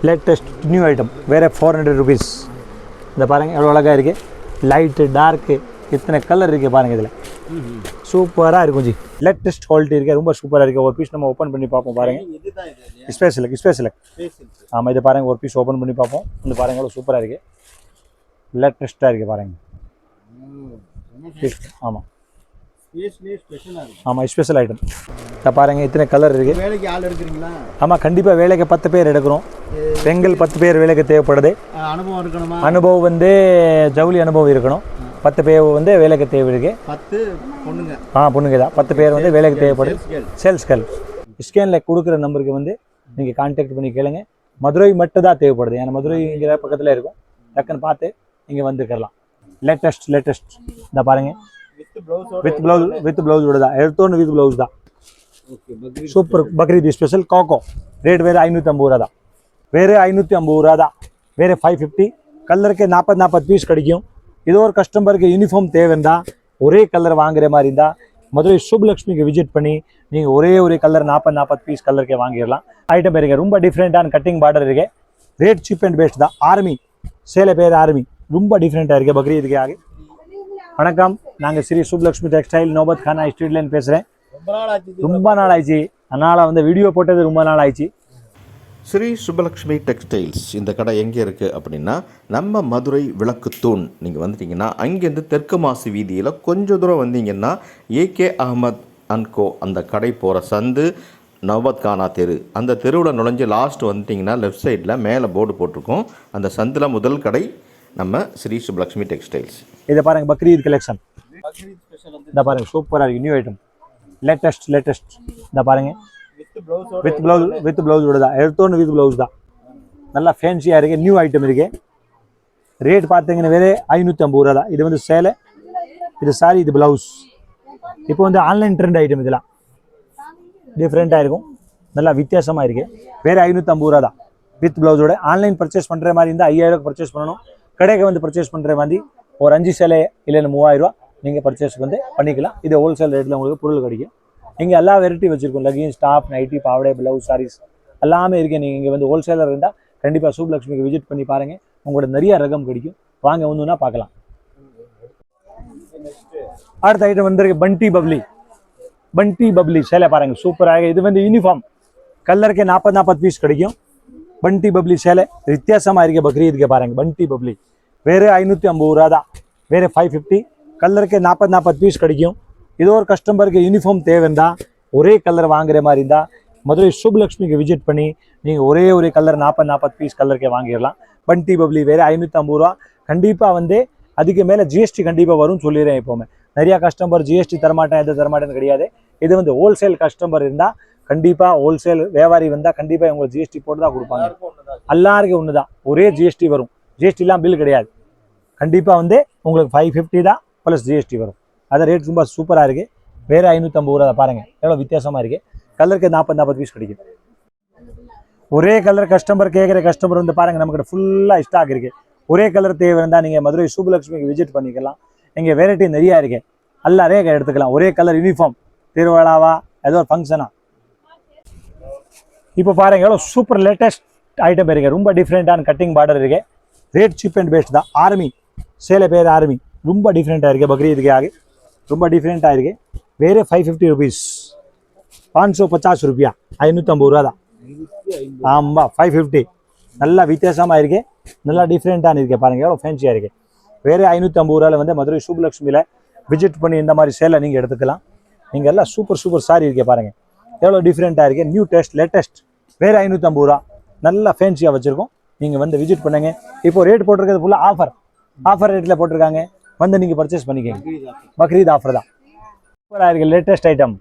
Latest new item வேறு 400 rupees. இந்த பாருங்கள் எவ்வளோ அழகாக இருக்குது. லைட்டு டார்க்கு இத்தனை கலர் இருக்குது பாருங்கள். இதில் சூப்பராக இருக்கும் ஜி. லேட்டஸ்ட் குவாலிட்டி இருக்குது, ரொம்ப சூப்பராக இருக்குது. ஒரு பீஸ் நம்ம ஓப்பன் பண்ணி பார்ப்போம் பாருங்கள். ஸ்பேஸ் ஆமாம், இது பாருங்கள் ஒரு பீஸ் ஓப்பன் பண்ணி பார்ப்போம். இந்த பாருங்கள் எவ்வளோ சூப்பராக இருக்குது, லேட்டஸ்ட்டாக இருக்குது பாருங்கள். ஆமாம் ஆமாம், ஸ்பெஷல் ஐட்டம். இதை பாருங்கள் இத்தனை கலர் இருக்குது. வேலைக்கு ஆள் எடுக்கிறீங்களா? ஆமாம், கண்டிப்பாக வேலைக்கு 10 பேர் எடுக்கிறோம். பெண்கள் 10 பேர் வேலைக்கு தேவைப்படுது. அனுபவம் இருக்கணுமா? அனுபவம் வந்து ஜவுளி அனுபவம் இருக்கணும். 10 பேர் வந்து வேலைக்கு தேவை இருக்குது. 10 பொண்ணுங்க? பொண்ணுங்க தான். 10 பேர் வந்து வேலைக்கு தேவைப்படுது. சேல்ஸ்கள் ஸ்கேனில் கொடுக்குற நம்பருக்கு வந்து நீங்கள் கான்டாக்ட் பண்ணி கேளுங்க. மதுரை மட்டும் தான் தேவைப்படுது. ஏன்னா மதுரைங்கிற பக்கத்தில் இருக்கும், டக்குன்னு பார்த்து இங்கே வந்துக்கலாம். லேட்டஸ்ட் இந்த பாருங்கள் வித் ப்ளவுஸோட தான் எடுத்தோன்னு வித் ப்ளவுஸ் தான். Super Bakrid special cacao. Rate வேறு 550 ரூபா தான். வேறு 550 ரூபா தான். வேறு 550. கலருக்கு 40 பீஸ் கிடைக்கும். இது ஒரு கஸ்டமருக்கு யூனிஃபார்ம் தேவைந்தா ஒரே கலர் வாங்குற மாதிரி இருந்தால் மதுரை சுப்லக்ஷ்மிக்கு விசிட் பண்ணி நீங்கள் ஒரே கலர் 40 பீஸ் கலருக்கே வாங்கிடலாம். ஐட்டம் இருக்குது, ரொம்ப டிஃப்ரெண்ட்டான கட்டிங் பார்டர் இருக்குது. ரேட் சீப் அண்ட் பெஸ்ட் தான். ஆர்மி சேலை பேர் ஆர்மி, ரொம்ப டிஃப்ரெண்ட்டாக இருக்குது பக்ரீதுக்கு ஆகி. வணக்கம், நாங்கள் ஸ்ரீ சுப்லக்ஷ்மி டெக்ஸ்டைல் நோபத் கானா ஸ்ட்ரீட்லேருந்து பேசுகிறேன். ரொம்ப நாள் ஆயிடுச்சு, அதனால் வந்து வீடியோ போட்டது ரொம்ப நாள் ஆயிடுச்சு. ஸ்ரீ சுப்பலக்ஷ்மி டெக்ஸ்டைல்ஸ் இந்த கடை எங்கே இருக்குது அப்படின்னா நம்ம மதுரை விளக்குத்தூண். நீங்கள் வந்துட்டிங்கன்னா அங்கேருந்து தெற்கு மாசி வீதியில் கொஞ்சம் தூரம் வந்தீங்கன்னா ஏகே அகமத் அண்ட் கோ அந்த கடை போகிற சந்து நவபத் கானா தெரு, அந்த தெருவில் நுழைஞ்சு லாஸ்ட் வந்துட்டிங்கன்னா லெஃப்ட் சைடில் மேலே போர்டு போட்டிருக்கோம். அந்த சந்தில் முதல் கடை நம்ம ஸ்ரீ சுப்பலக்ஷ்மி டெக்ஸ்டைல்ஸ். இதை பாருங்கள் பக்ரீத் கலெக்ஷன். இந்த பாருங்கள் சூப்பராக இருக்குது, நியூ ஐட்டம், லேட்டஸ்ட். இந்த பாருங்கள் வித் ப்ளவுஸோட தான் எடுத்தோன்னு வித் ப்ளவுஸ் தான். நல்லா ஃபேன்சியாக இருக்குது, நியூ ஐட்டம் இருக்குது. ரேட் பார்த்தீங்கன்னா வேறு 550 ரூபா தான். இது வந்து சேலை, இது சாரி, இது ப்ளவுஸ். இப்போ வந்து ஆன்லைன் ட்ரெண்ட் ஐட்டம், இதெல்லாம் டிஃப்ரெண்ட்டாக இருக்கும், நல்லா வித்தியாசமாக இருக்குது. வேறு 550 ரூபா தான் வித் ப்ளவுஸோட. ஆன்லைன் பர்ச்சேஸ் பண்ணுற மாதிரி இருந்தால் 5000 பர்ச்சேஸ் பண்ணணும். கடைக்கு வந்து பர்ச்சேஸ் பண்ணுற மாதிரி ஒரு 5 சேலை இல்லைன்னா 3000 ரூபா நீங்கள் பர்ச்சேஸ் வந்து பண்ணிக்கலாம். இது ஹோல்சேல் ரேட்டில் உங்களுக்கு பொருள் கிடைக்கும். இங்கே எல்லா வெரைட்டி வச்சுருக்கோம், லெகின்ஸ், டாப், நைட்டி, பாவடை, ப்ளவுஸ், சாரீஸ் எல்லாமே இருக்குது. நீங்கள் இங்கே வந்து ஹோல்சேலர் இருந்தால் கண்டிப்பாக சுப்லக்ஷ்மிக்கு விசிட் பண்ணி பாருங்கள், உங்களோட நிறைய ரகம் கிடைக்கும். வாங்க ஒன்றுனா பார்க்கலாம். அடுத்த ஐட்டம் வந்துருக்கு பண்டி பப்ளி சேலை பாருங்கள், சூப்பராக. இது வந்து யூனிஃபார்ம் கலருக்கு 40 பீஸ் கிடைக்கும். பண்டி பப்ளி சேலை வித்தியாசமாக இருக்குது பக்ரீதுக்கு பாருங்கள். பண்டி பப்ளி வேறு 550 ரூபா தான். வேறு 550. கலருக்கு 40 பீஸ் கிடைக்கும். இது ஒரு கஸ்டமருக்கு யூனிஃபார்ம் தேவைந்தா ஒரே கலர் வாங்குற மாதிரி இருந்தால் மதுரை சுப்லக்ஷ்மிக்கு விசிட் பண்ணி நீங்கள் ஒரே கலர் 40 பீஸ் கலருக்கே வாங்கிடலாம். பண்டி பப்ளி வேறு 550 ரூபா. கண்டிப்பாக வந்து அதுக்கு மேலே ஜிஎஸ்டி கண்டிப்பாக வரும்னு சொல்லிடுறேன். எப்போவுமே நிறையா கஸ்டமர் ஜிஎஸ்டி தரமாட்டேன், எது தரமாட்டேன்னு கிடையாது. இது வந்து ஹோல்சேல் கஸ்டமர் இருந்தால் கண்டிப்பாக, ஹோல்சேல் வியாபாரி வந்தால் கண்டிப்பாக உங்களுக்கு ஜிஎஸ்டி போட்டு தான் கொடுப்பாங்க. எல்லாருக்கும் ஒன்று தான், ஒரே ஜிஎஸ்டி வரும். ஜிஎஸ்டிலாம் பில் கிடையாது. கண்டிப்பாக வந்து உங்களுக்கு 550 தான் ப்ளஸ் ஜிஎஸ்டி வரும். அது ரேட் ரொம்ப சூப்பராக இருக்குது. வேறு 550 ரூபா பாருங்கள், எவ்வளோ வித்தியாசமாக இருக்குது. கலருக்கு 40 பீஸ் கிடைக்கும். ஒரே கலர் கஸ்டமர் கேட்குற கஸ்டமர் வந்து பாருங்கள், நம்மக்கிட்ட ஃபுல்லாக ஸ்டாக் இருக்குது. ஒரே கலர் தேவை இருந்தால் நீங்கள் மதுரை சுப்லக்ஷ்மிக்கு விசிட் பண்ணிக்கலாம். இங்கே வெரைட்டி நிறையா இருக்குது, எல்லாரையும் எடுத்துக்கலாம். ஒரே கலர் யூனிஃபார்ம், திருவிழாவா ஏதோ ஒரு ஃபங்க்ஷனா. இப்போ பாருங்கள் எவ்வளோ சூப்பர் லேட்டஸ்ட் ஐட்டம் இருக்குது, ரொம்ப டிஃப்ரெண்ட்டான கட்டிங் பார்டர் இருக்குது. ரேட் சீப் அண்ட் பெஸ்ட் தான். ஆர்மி சேலை பேர் ஆர்மி, ரொம்ப டிஃப்ரெண்ட்டாக இருக்குது பக்ரீதுக்கு ஆகி, ரொம்ப டிஃப்ரெண்ட்டாக இருக்குது. வேறு 550 rupees, 550 ரூபாய், 550 ரூபா தான். ஆமாம் 550. நல்லா வித்தியாசமாக இருக்குது, நல்லா டிஃப்ரெண்ட்டான இருக்குது பாருங்கள், எவ்வளோ ஃபேன்சியாக இருக்குது. வேறு 550 ரூபாயில் வந்து மதுரை சுப்லக்ஷ்மியில் விசிட் பண்ணி இந்த மாதிரி சேலை நீங்கள் எடுத்துக்கலாம். நீங்கள் எல்லாம் சூப்பர் சாரி இருக்குது பாருங்கள், எவ்வளோ டிஃப்ரெண்ட்டாக இருக்குது, நியூ டேஸ்ட், லேட்டஸ்ட். வேறு 550 ரூபா, நல்லா ஃபேன்சியாக வச்சுருக்கோம். நீங்கள் வந்து விசிட் பண்ணுங்கள். இப்போ ரேட் போட்டிருக்கிறது ஃபுல்லாக ஆஃபர் ரேட்டில் போட்டிருக்காங்க. வந்து நீங்கள் பர்ச்சேஸ் பண்ணிக்கோங்க. பக்ரீத் ஆஃபர் தான். சூப்பராக இருக்குது, லேட்டஸ்ட் ஐட்டம்,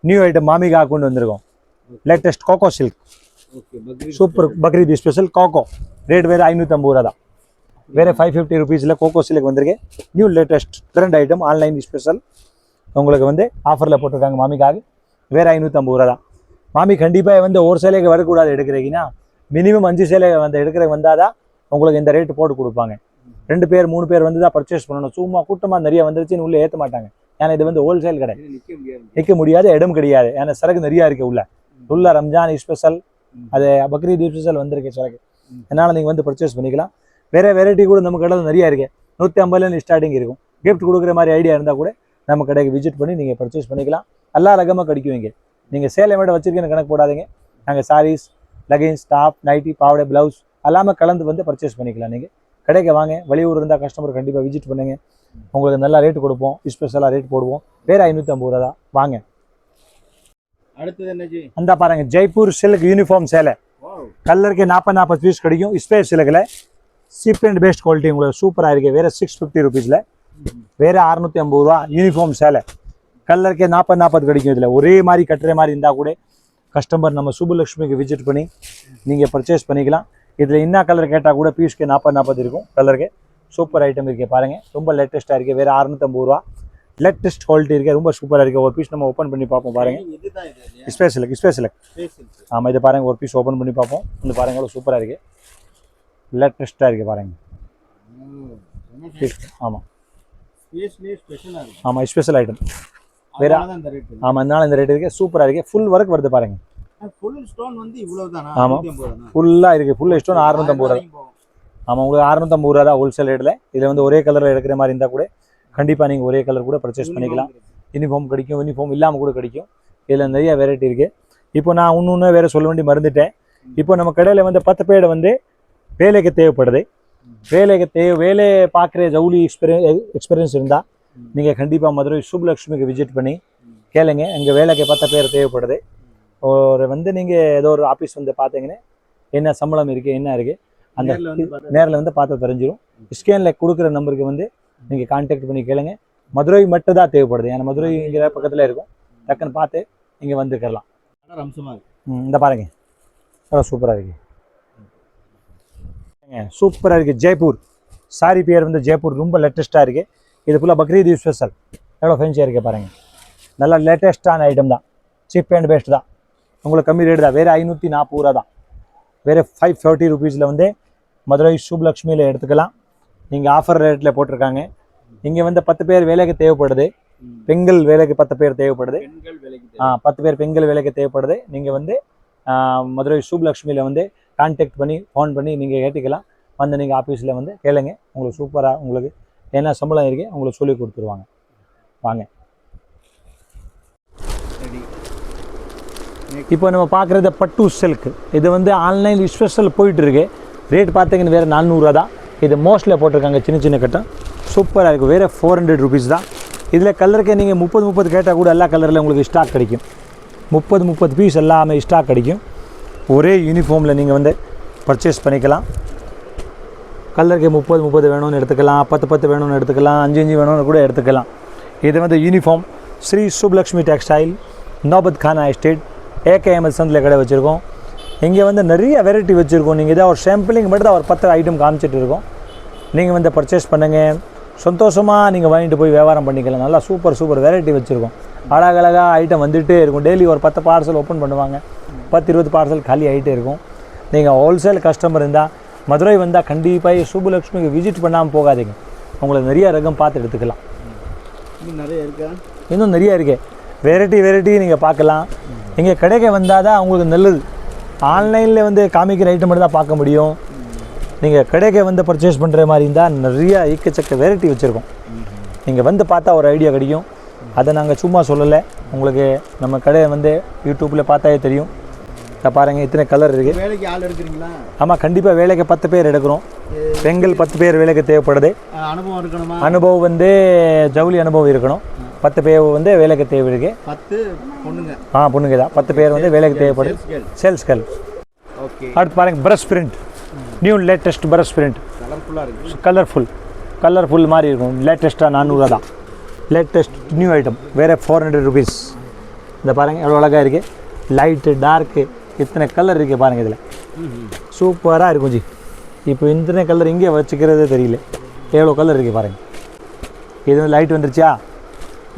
நியூ ஐட்டம் மாமிக்காக கொண்டு வந்திருக்கோம். Latest coco silk, super Bakrid special coco. Rate வேறு 550 ரூபா தான். வேறு 550 rupeesல கோகோ சில்க் வந்திருக்கு. New latest trend item, online special உங்களுக்கு வந்து ஆஃபரில் போட்டிருக்காங்க மாமிக்காக. வேறு 550 ரூபா தான். மாமி கண்டிப்பாக வந்து ஒரு சேலைக்கு வரக்கூடாது எடுக்கிறீங்கன்னா, மினிமம் 5 சேலை வந்து எடுக்கிற வந்தால் தான் உங்களுக்கு இந்த ரேட்டு போட்டு கொடுப்பாங்க. 2 பேர் 3 பேர் வந்து தான் பர்ச்சேஸ் பண்ணணும். சும்மா கூட்டமாக நிறைய வந்துருச்சுன்னு உள்ளே ஏற்ற மாட்டாங்க. ஏன்னா இது வந்து ஹோல்சேல் கடை, நிற்க முடியாது, இடம் கிடையாது. ஏன்னா சரக்கு நிறையா இருக்குது உள்ள ரம்ஜான் ஸ்பெஷல் அது பக்ரீத் ஸ்பெஷல் வந்திருக்கு சிலக்கு, அதனால் நீங்கள் வந்து பர்ச்சேஸ் பண்ணிக்கலாம். வேறு வெரைட்டி கூட நம்ம கடையில் நிறையா இருக்குது. 150 ஸ்டார்டிங் இருக்கும். கிஃப்ட் கொடுக்குற மாதிரி ஐடியா இருந்தால் கூட நம்ம கடைக்கு விசிட் பண்ணி நீங்கள் பர்ச்சேஸ் பண்ணிக்கலாம். எல்லா ரகமாக கிடைக்கும் இங்கே. நீங்கள் சேலை மட்டும் வச்சுருக்கேன்னு கணக்கு போடாதீங்க. நாங்கள் சாரீஸ், லெகின்ஸ், டாப், நைட்டி, பாவடை, ப்ளவுஸ் எல்லாமே கலந்து வந்து பர்ச்சேஸ் பண்ணிக்கலாம். நீங்கள் கடைக்கு வாங்க. வெளியூர் இருந்தால் கஸ்டமர் கண்டிப்பாக விசிட் பண்ணுங்க. உங்களுக்கு நல்லா ரேட்டு கொடுப்போம். ஸ்பெஷலாக ரேட் போடுவோம். வேறு 550 ரூபா தான். வாங்க. அடுத்தது என்ன ஜி? அந்த பாருங்க, ஜெய்ப்பூர் சில்க் யூனிஃபார்ம் சேலை. கலருக்கு 40 பீஸ் கிடைக்கும். ஸ்பேஸ் சில்கில் சீப் அண்ட் பெஸ்ட் குவாலிட்டி உங்களுக்கு சூப்பராக இருக்குது. வேறு 650 ருபீஸில், வேறு 650 ரூபா யூனிஃபார்ம் சேலை. கலருக்கு 40 கிடைக்கும். இதில் ஒரே மாதிரி கட்டுற மாதிரி இருந்தால் கூட கஸ்டமர் நம்ம சுபலக்ஷ்மிக்கு விசிட் பண்ணி நீங்கள் பர்ச்சேஸ் பண்ணிக்கலாம். இதில் என்ன கலர் கேட்டால் கூட பீஸ்க்கு 40 இருக்கும். கலருக்கு சூப்பர் ஐட்டம் இருக்குது பாருங்கள். ரொம்ப லேட்டஸ்ட்டாக இருக்குது. வேறு 650 ரூபா. லேட்டஸ்ட் குவாலிட்டி இருக்குது. ரொம்ப சூப்பராக இருக்குது. ஒரு பீஸ் நம்ம ஓப்பன் பண்ணி பார்ப்போம் பாருங்கள். ஸ்பேஸ் ஆமாம், இதை பாருங்கள். ஒரு பீஸ் ஓப்பன் பண்ணி பார்ப்போம். இந்த பாருங்கள் எவ்வளோ சூப்பராக இருக்குது. லேட்டஸ்ட்டாக இருக்குது பாருங்கள். ஆமாம் ஆமாம், ஸ்பெஷல் ஐட்டம். வேறு ஆமாம், அதனால இந்த ரேட் இருக்குது. சூப்பராக இருக்குது. ஃபுல் ஒர்க் வருது பாருங்கள். ஆமாம், ஃபுல்லாக இருக்குது. ஃபுல் ஸ்டோன் 650 ரூபா. ஆமாம், உங்களுக்கு 650 ரூபா தான் ஹோல்சேல் ரேட்டில். இதில் வந்து ஒரே கலரில் எடுக்கிற மாதிரி இருந்தால் கூட கண்டிப்பாக நீங்கள் ஒரே கலர் கூட பர்ச்சேஸ் பண்ணிக்கலாம். யூனிஃபார்ம் கிடைக்கும், யூனிஃபார்ம் இல்லாமல் கூட கிடைக்கும். இதில் நிறைய வெரைட்டி இருக்குது. இப்போ நான் இன்னொன்று வேறு சொல்ல வேண்டி மறந்துட்டேன். இப்போ நம்ம கடையில் வந்து 10 பேர் வந்து வேலைக்கு தேவைப்படுது. வேலை பார்க்குற ஜவுளி எக்ஸ்பீரியன்ஸ் இருந்தால் நீங்கள் கண்டிப்பாக மதுரை சுப்லக்ஷ்மிக்கு விசிட் பண்ணி கேளுங்க. எங்கள் வேலைக்கு 10 பேர் தேவைப்படுது. ஒரு வந்து நீங்கள் ஏதோ ஒரு ஆஃபீஸ் வந்து பார்த்தீங்கன்னா என்ன சம்பளம் இருக்குது, என்ன இருக்குது, அந்த நேரில் வந்து பார்த்து தெரிஞ்சிடும். ஸ்கேனில் கொடுக்குற நம்பருக்கு வந்து நீங்கள் கான்டாக்ட் பண்ணி கேளுங்க. மதுரை மட்டும் தான் தேவைப்படுது. ஏன்னா மதுரை இங்கே பக்கத்தில் இருக்கும். டக்குன்னு பார்த்து இங்கே வந்துக்கலாம். இந்த பாருங்க, சூப்பராக இருக்குது. சூப்பராக இருக்குது. ஜெய்ப்பூர் சாரி பேர் வந்து ஜெய்ப்பூர். ரொம்ப லேட்டஸ்ட்டாக இருக்குது. இது ஃபுல்லாக பக்ரீத் ஸ்பெஷல். எவ்வளோ ஃபேன்சியாக இருக்குது பாருங்கள். நல்லா லேட்டஸ்ட்டான ஐட்டம் தான். சீப் அண்ட் பெஸ்ட் தான். உங்களுக்கு கம்மி ரேட் தான். வேறு 540 ரூபா தான். வேறு 530 ருபீஸில் வந்து மதுரை சுப்லக்ஷ்மியில் எடுத்துக்கலாம். நீங்கள் ஆஃபர் ரேட்டில் போட்டிருக்காங்க. இங்கே வந்து 10 பேர் வேலைக்கு தேவைப்படுது. பெண்கள் வேலைக்கு 10 பேர் தேவைப்படுது. 10 பேர் பெண்கள் வேலைக்கு தேவைப்படுது. நீங்கள் வந்து மதுரை சுப்லக்ஷ்மியில் வந்து கான்டாக்ட் பண்ணி ஃபோன் பண்ணி நீங்கள் கேட்டுக்கலாம். வந்து நீங்கள் ஆஃபீஸில் வந்து கேளுங்க. உங்களுக்கு சூப்பராக உங்களுக்கு என்ன சம்பளம் இருக்குது உங்களுக்கு சொல்லி கொடுத்துருவாங்க. வாங்க. இப்போ நம்ம பார்க்குறது பட்டு சில்க். இது வந்து ஆன்லைன் ஸ்பெஷல் போயிட்டுருக்கு. ரேட் பார்த்தீங்கன்னா வேறு 400 ரூபா தான். இது மோஸ்ட்டில் போட்டிருக்காங்க சின்ன சின்ன கட்டம். சூப்பராக இருக்கும். வேறு 400 ருபீஸ் தான். இதில் கலருக்கு நீங்கள் 30 கேட்டால் கூட எல்லா கலரில் உங்களுக்கு ஸ்டாக் கிடைக்கும். 30 பீஸ் எல்லாமே ஸ்டாக் கிடைக்கும். ஒரே யூனிஃபார்மில் நீங்கள் வந்து பர்ச்சேஸ் பண்ணிக்கலாம். கலருக்கு 30 வேணும்னு எடுத்துக்கலாம். 10 வேணும்னு எடுத்துக்கலாம். 5 வேணும்னு கூட எடுத்துக்கலாம். இது வந்து யூனிஃபார்ம். ஸ்ரீ சுப்லக்ஷ்மி டெக்ஸ்டைல், நோபத் கானா எஸ்டேட், AKM சந்தில் கடை வச்சுருக்கோம். இங்கே வந்து நிறைய வெரைட்டி வச்சுருக்கோம். நீங்கள் இதை ஒரு சாம்பிளிங் மட்டும் தான் ஒரு 10 ஐட்டம் காமிச்சிட்டு இருக்கோம். நீங்கள் வந்து பர்ச்சேஸ் பண்ணுங்கள். சந்தோஷமாக நீங்கள் வாங்கிட்டு போய் வியாபாரம் பண்ணிக்கலாம். நல்லா சூப்பர் வெரைட்டி வச்சுருக்கோம். அழகழகாக ஐட்டம் வந்துகிட்டே இருக்கும். டெய்லி ஒரு 10 பார்சல் ஓப்பன் பண்ணுவாங்க. 10-20 பார்சல் காலி ஆகிட்டே இருக்கும். நீங்கள் ஹோல்சேல் கஸ்டமர் இருந்தால் மதுரை வந்தால் கண்டிப்பாக சுப்லக்ஷ்மிக்கு விசிட் பண்ணாமல் போகாதீங்க. உங்களுக்கு நிறைய ரகம் பார்த்து எடுத்துக்கலாம். இன்னும் நிறைய இருக்குது. வெரைட்டி நீங்கள் பார்க்கலாம். இங்கே கடைக்கு வந்தால் தான் உங்களுக்கு நல்லது. ஆன்லைனில் வந்து காமிக்கிற ஐட்டம் மட்டும் தான் பார்க்க முடியும். நீங்கள் கடைக்கு வந்து பர்ச்சேஸ் பண்ணுற மாதிரி இருந்தால் நிறைய எக்கச்சக்க வெரைட்டி வச்சுருக்கோம். நீங்கள் வந்து பார்த்தா ஒரு ஐடியா கிடைக்கும். அதை நாங்கள் சும்மா சொல்லலை. உங்களுக்கு நம்ம கடையை வந்து யூடியூப்பில் பார்த்தாலே தெரியும். இதை பாருங்கள், இத்தனை கலர் இருக்குது. வேலைக்கு ஆள் எடுக்கிறீங்களா? ஆமாம், கண்டிப்பாக வேலைக்கு 10 பேர் எடுக்கிறோம். பெண்கள் 10 பேர் வேலைக்கு தேவைப்படுது. அனுபவம் இருக்கணுமா? அனுபவம் வந்து ஜவுளி அனுபவம் இருக்கணும். 10 பேர் வந்து வேலைக்கு தேவை இருக்கு. 10 பொண்ணுங்க. பொண்ணுங்க தான். 10 பேர் வந்து வேலைக்கு தேவைப்படுது. Sales girl. ஓகே. அடுத்து பாருங்கள், brush print. New latest brush print. கலர்ஃபுல்லாக இருக்குது. கலர்ஃபுல் மாதிரி இருக்கும். லேட்டஸ்ட்டாக 400 ரூபா தான். Latest new item. வேறு 400 ருபீஸ். இந்த பாருங்கள் எவ்வளோ அழகாக இருக்குது. லைட்டு, டார்க்கு, இத்தனை கலர் இருக்குது பாருங்கள். இதில் சூப்பராக இருக்கும் ஜி. இப்போ இத்தனை கலர் இங்கே வச்சுக்கிறதே தெரியல. எவ்வளோ கலர் இருக்குது பாருங்கள். இது வந்து லைட் வந்துருச்சா,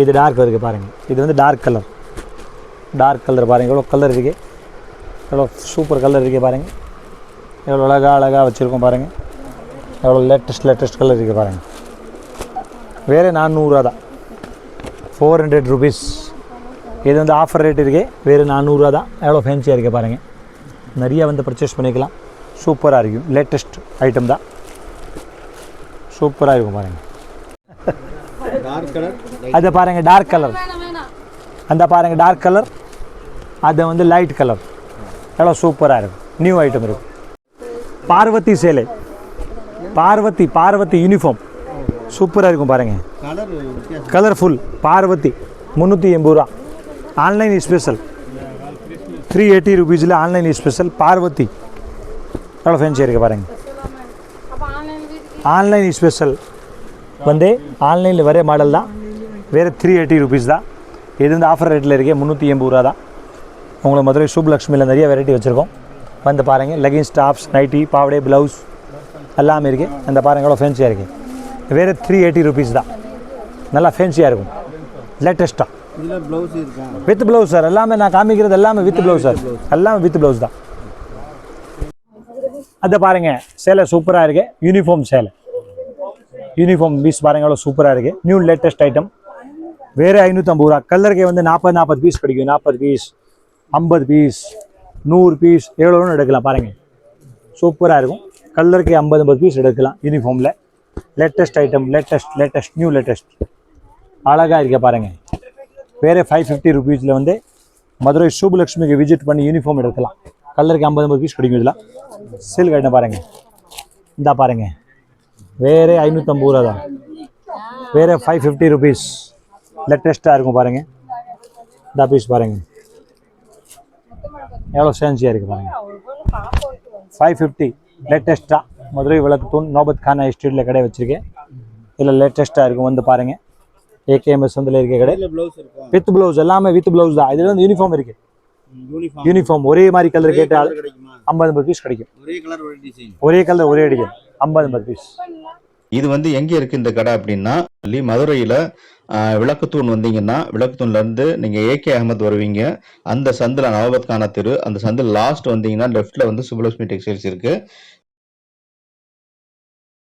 இது டார்க் இருக்குது பாருங்கள். இது வந்து டார்க் கலர் பாருங்கள். எவ்வளோ கலர் இருக்குது. எவ்வளோ சூப்பர் கலர் இருக்குது பாருங்கள். எவ்வளோ அழகாக வச்சுருக்கோம் பாருங்கள். எவ்வளோ லேட்டஸ்ட் கலர் இருக்குது பாருங்கள். வேறு 400 ரூபா தான். 400 ருபீஸ். இது வந்து ஆஃபர் ரேட் இருக்குது. வேறு 400 ரூபா தான். எவ்வளோ ஃபேன்சியாக இருக்குது பாருங்கள். நிறைய வந்து பர்ச்சேஸ் பண்ணிக்கலாம். சூப்பராக இருக்கும், லேட்டஸ்ட் ஐட்டம் தான், சூப்பராக இருக்கும் பாருங்கள். டார்க் கலர் அதை பாருங்கள் டார்க் கலர், அந்த பாருங்கள் டார்க் கலர், அதை வந்து லைட் கலர், எவ்வளோ சூப்பராக இருக்கும், நியூ ஐட்டம் இருக்கும். பார்வதி சேலை, பார்வதி யூனிஃபார்ம் சூப்பராக இருக்கும் பாருங்கள். கலர் வித்தியாசம். கலர்ஃபுல் பார்வதி 380 ரூபா. ஆன்லைன் ஸ்பெஷல் 380 ருபீஸில் ஆன்லைன் ஸ்பெஷல் பார்வதி, எவ்வளோ ஃபேன்சியாக இருக்குது பாருங்கள். ஆன்லைன் ஸ்பெஷல் வந்து ஆன்லைனில் வர மாடல் தான், வேறு 380 ருபீஸ் தான். இது வந்து ஆஃபர் ரேட்டில் இருக்கே 380 ரூபா தான். உங்களுக்கு மதுரை சுப்லக்ஷ்மியில் நிறைய வெரைட்டி வச்சுருக்கோம், வந்து பாருங்கள். லெகின்ஸ், டாப்ஸ், நைட்டி, பாவடை, ப்ளவுஸ் எல்லாமே இருக்குது. அந்த பாருங்கள் எவ்வளோ ஃபேன்சியாக இருக்குது, வேறு 380 ருபீஸ் தான். நல்லா ஃபேன்சியாக இருக்கும், லேட்டஸ்ட்டாக இதில் ப்ளவுஸ் இருக்கா? With blouse sir. எல்லாமே நான் காமிக்கிறது எல்லாமே வித் ப்ளவுஸ் சார், எல்லாமே வித் ப்ளவுஸ் தான். அதை பாருங்கள் சேலை சூப்பராக இருக்குது, யூனிஃபார்ம் சேலை, யூனிஃபார்ம் பீஸ் பாருங்கள் எவ்வளோ சூப்பராக இருக்குது, நியூ லேட்டஸ்ட் ஐட்டம். வேறு 550 ரூபா. கலருக்கு வந்து 40 பீஸ் கிடைக்கும், 40 பீஸ், 50 பீஸ், 100 பீஸ், எவ்வளோ வேணும் எடுக்கலாம் பாருங்கள். சூப்பராக இருக்கும், கலருக்கு 50 பீஸ் எடுக்கலாம் யூனிஃபார்மில். Latest item, latest new latest, அழகாக இருக்க பாருங்கள். வேறு 550 ருபீஸில் வந்து மதுரை சுப்லக்ஷ்மிக்கு விசிட் பண்ணி யூனிஃபார்ம் எடுக்கலாம். கலருக்கு 50 பீஸ் கிடைக்கும். இதில் சில்க் ஐட்டம் பாருங்கள், இந்த பாருங்கள் வேறு 550 ரூபா தான், வேறு 550 ருபீஸ், லேட்டஸ்ட்டாக இருக்கும் பாருங்கள். இந்த பீஸ் பாருங்கள் எவ்வளோ ஃபேன்சியாக இருக்குது பாருங்கள். 550 லேட்டஸ்ட்டாக மதுரை விளக்கு தூண் நோபத் கானா ஸ்ட்ரீட்டில் கடை வச்சுருக்கேன். இதில் லேட்டஸ்ட்டாக இருக்கும், வந்து பாருங்கள். ஏகேஎம்எஸ் வந்து இருக்க கடை, ப்ளவுஸ் இருக்கா? வித் ப்ளவுஸ், எல்லாமே வித் ப்ளவுஸ் தான். இதில் வந்து யூனிஃபார்ம் இருக்குது, யூனிஃபார்ம் ஒரே மாதிரி கலர் கேட்டால் கிடைக்குமா? 50 பீஸ் கிடைக்கும். ஒரே கலர் ஒரே டிசைன், ஒரே கலர் ஒரே அடிக்கும், 50 பீஸ். இது வந்து எங்கே இருக்குது இந்த கடை அப்படின்னா, மதுரையில் விளக்குத்தூண் வந்தீங்கன்னா, விளக்குத்தூண்லேருந்து நீங்கள் ஏகே அகமத் வருவீங்க. அந்த சந்தில் நவபத் கானா தெரு, அந்த சந்தில் லாஸ்ட் வந்தீங்கன்னா லெஃப்ட்டில் வந்து சுப்லக்ஷ்மி டெக்ஸ்டைல்ஸ் இருக்குது.